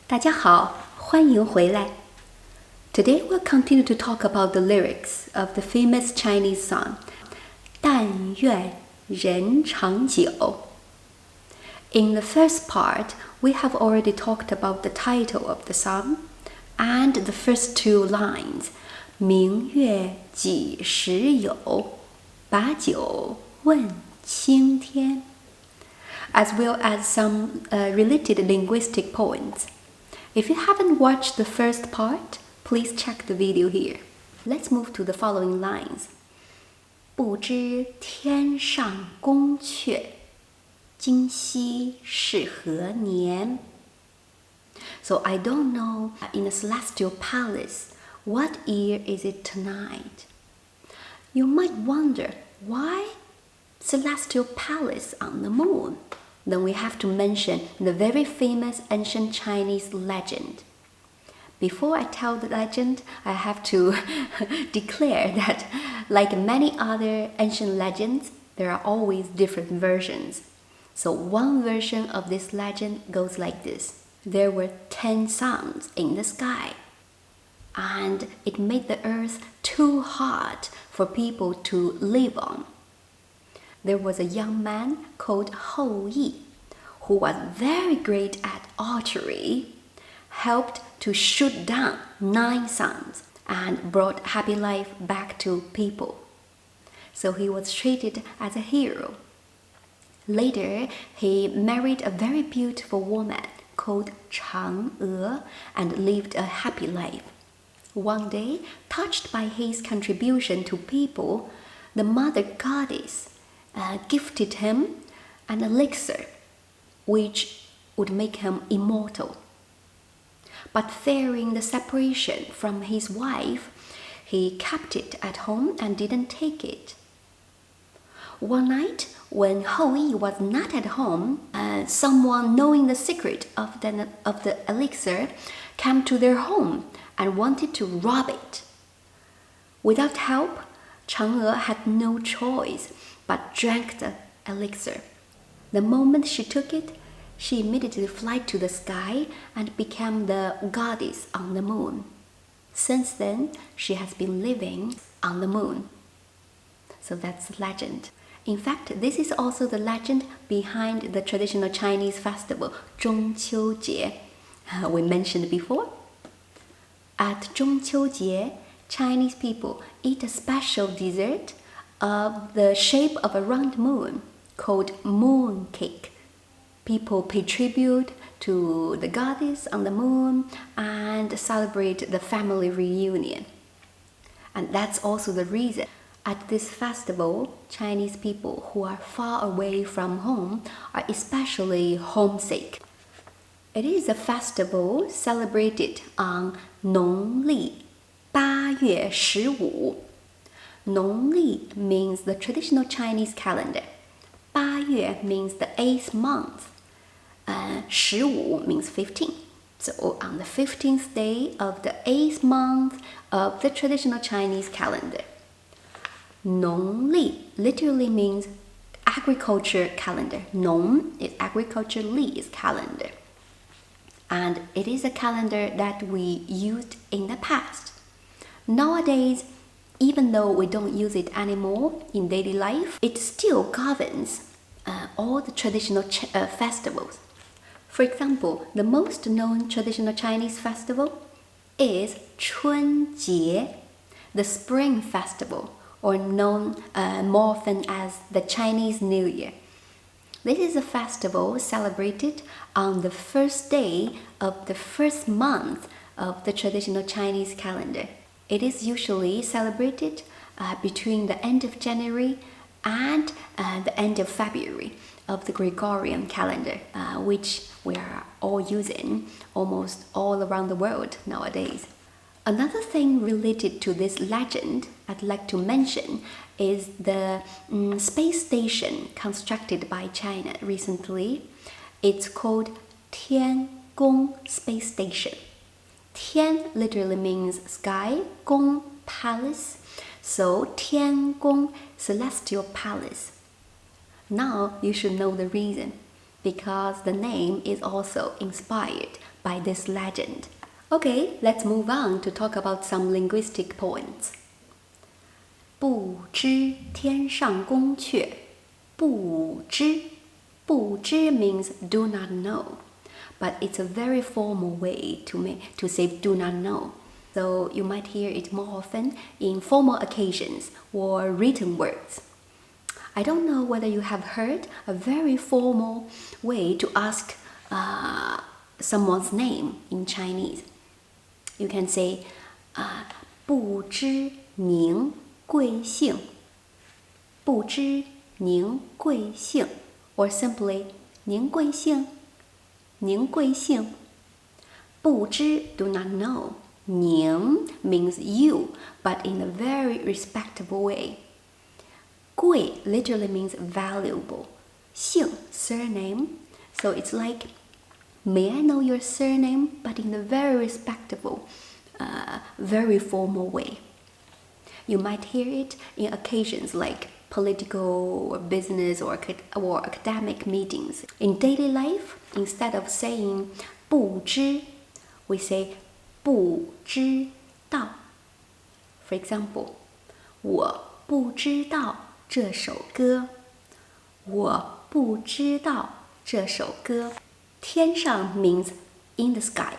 大家好，欢迎回来。Today we'll continue to talk about the lyrics of the famous Chinese song, 但愿人长久. In the first part, we have already talked about the title of the song and the first two lines, 明月几时有，把酒问青天, as well as some related linguistic points. If you haven't watched the first part, please check the video here. Let's move to the following lines. 不知天上宫阙，今夕是何年? So I don't know in the celestial palace, what year is it tonight? You might wonder, why celestial palace on the moon? Then we have to mention the very famous ancient Chinese legend. Before I tell the legend, I have to declare that, like many other ancient legends, there are always different versions. So one version of this legend goes like this. There were 10 suns in the sky, and it made the earth too hot for people to live on. There was a young man called Hou Yi, who was very great at archery, helped to shoot down 9 suns and brought happy life back to people. So he was treated as a hero. Later, he married a very beautiful woman called Chang'e and lived a happy life. One day, touched by his contribution to people, the mother goddess gifted him an elixir which would make him immortal. But fearing the separation from his wife, he kept it at home and didn't take it. One night, when Hou Yi was not at home, someone knowing the secret of the elixir came to their home and wanted to rob it. Without help, Chang'e had no choice but drank the elixir. The moment she took it, she immediately flew to the sky and became the goddess on the moon. Since then, she has been living on the moon. So that's the legend. In fact, this is also the legend behind the traditional Chinese festival, 中秋节, we mentioned before. At 中秋节, Chinese people eat a special dessert of the shape of a round moon called moon cake. People pay tribute to the goddess on the moon and celebrate the family reunion. And that's also the reason at this festival, Chinese people who are far away from home are especially homesick. It is a festival celebrated on 农历8月15. 农历 means the traditional Chinese calendar. 8月 means the 8th month. 15 means 15. So on the 15th day of the 8th month of the traditional Chinese calendar. 农历 literally means agriculture calendar. 农 is agriculture, 历 is calendar. And it is a calendar that we used in the past. Nowadays, even though we don't use it anymore in daily life, it still governs all the traditional festivals. For example, the most known traditional Chinese festival is 春节, the spring festival, or known more often as the Chinese New Year. This is a festival celebrated on the first day of the first month of the traditional Chinese calendar. It is usually celebrated between the end of January and the end of February of the Gregorian calendar, which we are all using almost all around the world nowadays. Another thing related to this legend I'd like to mention is the space station constructed by China recently. It's called Tiangong Space Station. Tian literally means sky, Gong, palace. So Tiangong, celestial palace. Now you should know the reason. because the name is also inspired by this legend. Okay, let's move on to talk about some linguistic points. 不知天上宫阙，不知。不知 means do not know, but it's a very formal way to say do not know. So you might hear it more often in formal occasions or written words. I don't know whether you have heard a very formal way to ask someone's name in Chinese. You can say 不知您贵姓，不知您贵姓 or simply 您贵姓，您贵姓。不知 do not know. 您 means you, but in a very respectable way. 贵 literally means valuable. 姓 surname. So it's like, may I know your surname? But in a very respectable, very formal way. You might hear it in occasions like political or business or academic meetings. In daily life, instead of saying 不知, we say 不知道. For example, 我不知道这首歌，我不知道这首歌。天上 means in the sky.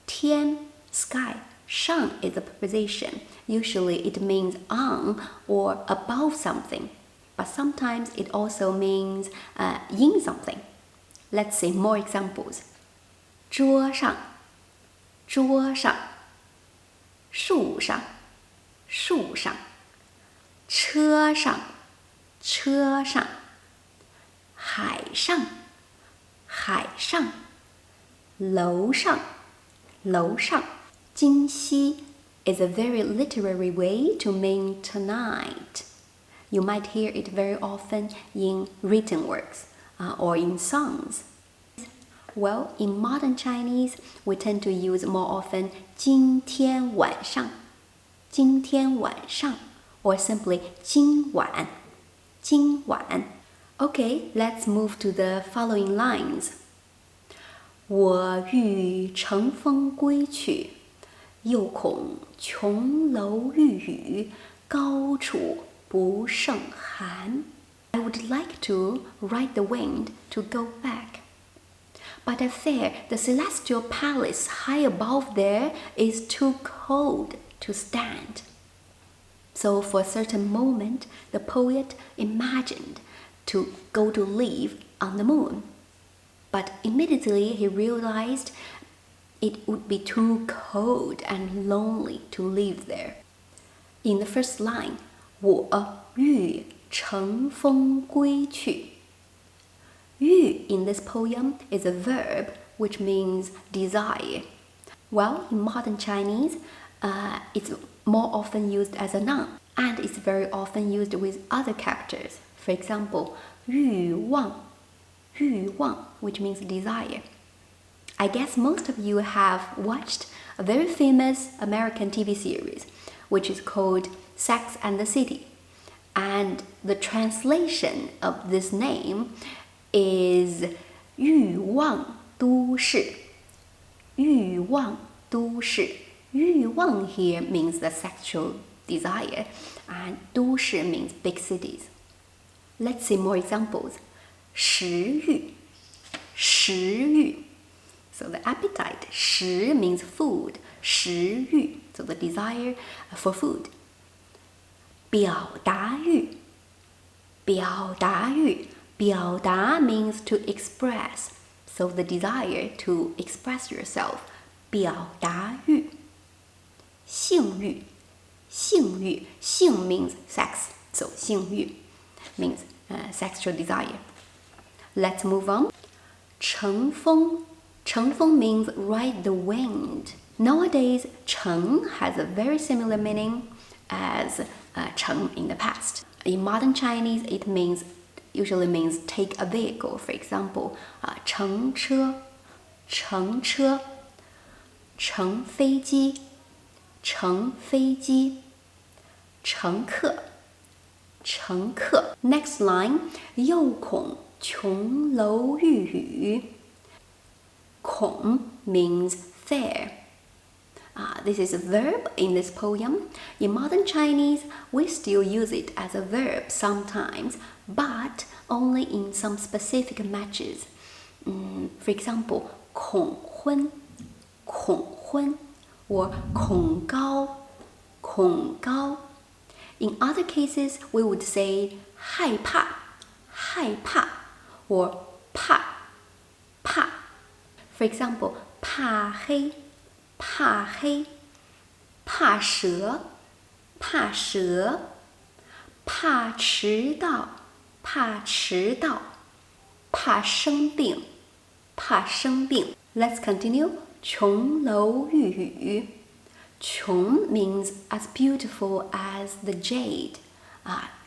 天 sky. 上 is a preposition. Usually it means on or above something, but sometimes it also means in something. Let's see more examples. 桌上，桌上，树上，树上，车上，车上，海上，海上，楼上，楼上。今夕 is a very literary way to mean tonight. You might hear it very often in written works or in songs. Well, in modern Chinese, we tend to use more often 今天晚上, 今天晚上, or simply 今晚, 今晚. Okay, let's move to the following lines. 我欲乘风归去，又恐琼楼玉宇，高处不胜寒。I would like to ride the wind to go back, but I fear the celestial palace high above there is too cold to stand. So for a certain moment, the poet imagined to go to live on the moon. But immediately he realized it would be too cold and lonely to live there. In the first line, 我欲乘风归去. 欲 in this poem is a verb which means desire. Well, in modern Chinese, it's more often used as a noun, and it's very often used with other characters. For example, 欲望, 欲望, which means desire. I guess most of you have watched a very famous American TV series, which is called Sex and the City. And the translation of this name is 欲望都市. 欲望都市. 欲望 here means the sexual desire, and 都市 means big cities. Let's see more examples. 食欲, 食欲. So the appetite, 食 means food, 食欲, so the desire for food. 表达欲, 表达欲, 表达 means to express, so the desire to express yourself. 表达欲. 性欲, 性欲, 性 means sex, so 性欲 means sexual desire. Let's move on. 乘风, 乘风 means ride the wind. Nowadays, 乘 has a very similar meaning as 乘 in the past. In modern Chinese, it usually means take a vehicle. For example, 乘车, 乘车, 乘飞机, 乘飞机, 乘客, 乘客. Next line, 又恐琼楼玉宇. 孔 means fair. This is a verb in this poem. In modern Chinese, we still use it as a verb sometimes, but only in some specific matches. For example, 恐婚, 恐婚, or 恐高, 恐高. In other cases, we would say 害怕, 害怕, or 怕, 怕. For example, 怕黑, 怕黑, 怕蛇, 怕蛇, 怕迟到, 怕迟到, 怕生病, 怕生病. Let's continue. 琼楼玉宇. 琼 means as beautiful as the jade.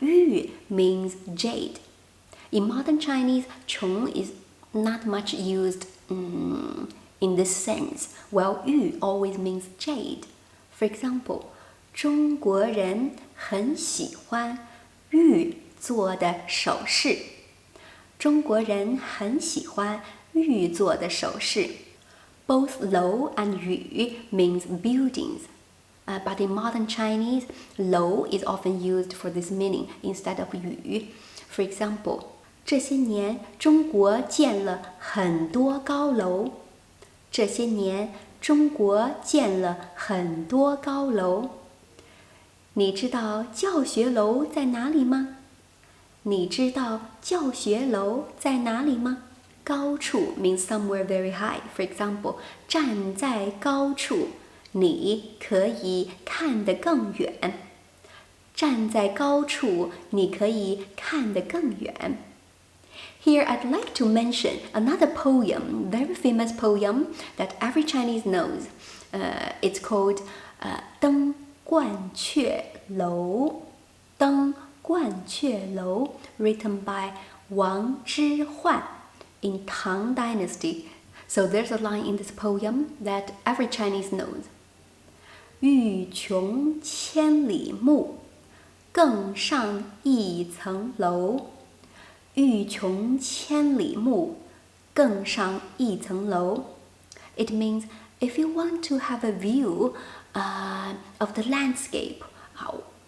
玉 means jade. In modern Chinese, 琼 is not much used in this sense, while 玉 always means jade. For example, 中国人很喜欢玉做的首饰. 中国人很喜欢玉做的首饰. Both 楼 and 宇 means buildings. But in modern Chinese, 楼 is often used for this meaning instead of 宇. For example, 这些年中国建了很多高楼. 这些年中国建了很多高楼. 你知道教学楼在哪里吗？你知道教学楼在哪里吗？高处 means somewhere very high. For example, 站在高处，你可以看得更远。站在高处，你可以看得更远。Here I'd like to mention another poem, very famous poem that every Chinese knows. It's called 登鹳雀楼. 登鹳雀楼, written by Wang Zhihuan in Tang Dynasty. So there's a line in this poem that every Chinese knows. 欲穷千里目，更上一层楼。欲穷千里目，更上一层楼. It means if you want to have a view of the landscape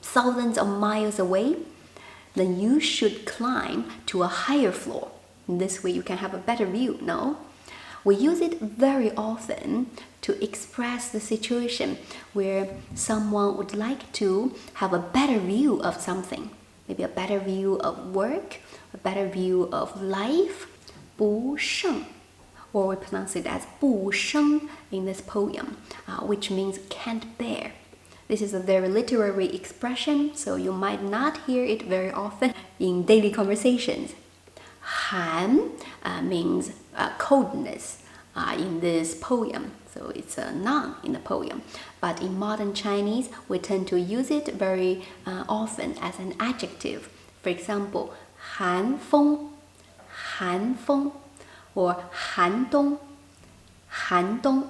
thousands of miles away, then you should climb to a higher floor. In this way you can have a better view, no? We use it very often to express the situation where someone would like to have a better view of something. Maybe a better view of work, a better view of life. 不胜, or we pronounce it as 不胜 in this poem, which means can't bear. This is a very literary expression, so you might not hear it very often in daily conversations. 寒 means coldness in this poem, so it's a noun in the poem. But in modern Chinese, we tend to use it very often as an adjective. For example, 寒风, 寒风, or 寒冬, 寒冬.